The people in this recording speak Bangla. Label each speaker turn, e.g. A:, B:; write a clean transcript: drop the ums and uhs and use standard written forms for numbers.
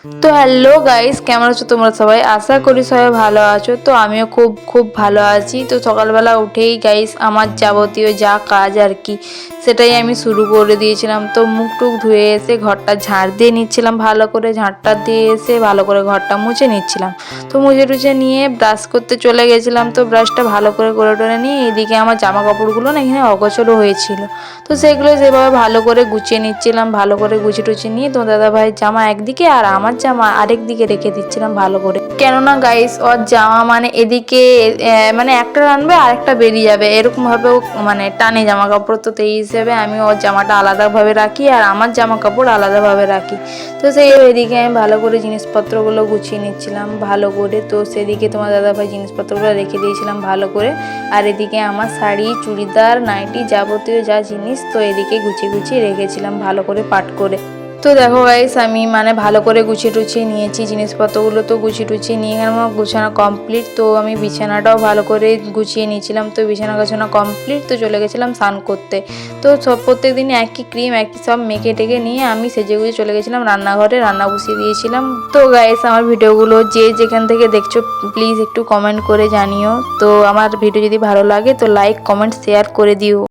A: তো হ্যালো গাইস, কেমন আছো তোমরা সবাই? আশা করি সবাই ভালো আছো। তো আমিও খুব খুব ভালো আছি। তো সকালবেলা উঠেই গাইস আমার যাবতীয় যা কাজ আর কি সেটাই আমি শুরু করে দিয়েছিলাম। তো মুখ টুক ধুয়ে এসে ঘরটা ঝাড় দিয়ে নিচ্ছিলাম, ভালো করে ঝাড়টা দিয়ে এসে ভালো করে ঘরটা মুছে নিচ্ছিলাম। তো মুছে টুছে নিয়ে ব্রাশ করতে চলে গেছিলাম। তো ব্রাশটা ভালো করে টোরে নিয়ে এদিকে আমার জামা কাপড়গুলো না এখানে অগোছলো হয়েছিল। তো সেগুলো সেভাবে ভালো করে গুছিয়ে নিচ্ছিলাম, ভালো করে গুছিয়ে টুছিয়ে নিয়ে তোমার দাদাভাইয়ের জামা একদিকে আর আমার জামা আরেক দিকে রেখে দিচ্ছিলাম ভালো করে। কেননা গাইস ওর জামা মানে এদিকে মানে একটা টানবে আর একটা বেরিয়ে যাবে, এরকমভাবে ও মানে টানে জামা কাপড়। তো সেই হিসেবে আমি ওর জামাটা আলাদাভাবে রাখি আর আমার জামা কাপড় আলাদাভাবে রাখি। তো সেই এদিকে আমি ভালো করে জিনিসপত্রগুলো গুছিয়ে নিচ্ছিলাম ভালো করে। তো সেদিকে তোমার দাদাভাই জিনিসপত্রগুলো রেখে দিয়েছিলাম ভালো করে। আর এদিকে আমার শাড়ি, চুড়িদার, নাইটি যাবতীয় যা জিনিস তো এদিকে গুছিয়ে গুছিয়ে রেখেছিলাম ভালো করে পাট করে। তো দেখো গাইস আমি মানে ভালো করে গুছিয়ে টুছিয়ে নিয়েছি জিনিসপত্রগুলো। তো গুছিয়ে টুছিয়ে নিয়ে আমার গুছানো কমপ্লিট। তো আমি বিছানাটাও ভালো করে গুছিয়ে নিয়েছিলাম। তো বিছানা গোছানো কমপ্লিট, তো চলে গেছিলাম স্নান করতে। তো সব প্রত্যেক দিন একই ক্রিম একই সব মেখে টেকে নিয়ে আমি সেজে গুজে চলে গেছিলাম রান্নাঘরে, রান্না বসিয়ে দিয়েছিলাম। তো গাইস আমার ভিডিওগুলো যে যেখান থেকে দেখছো প্লিজ একটু কমেন্ট করে জানিও। তো আমার ভিডিও যদি ভালো লাগে তো লাইক কমেন্ট শেয়ার করে দিও।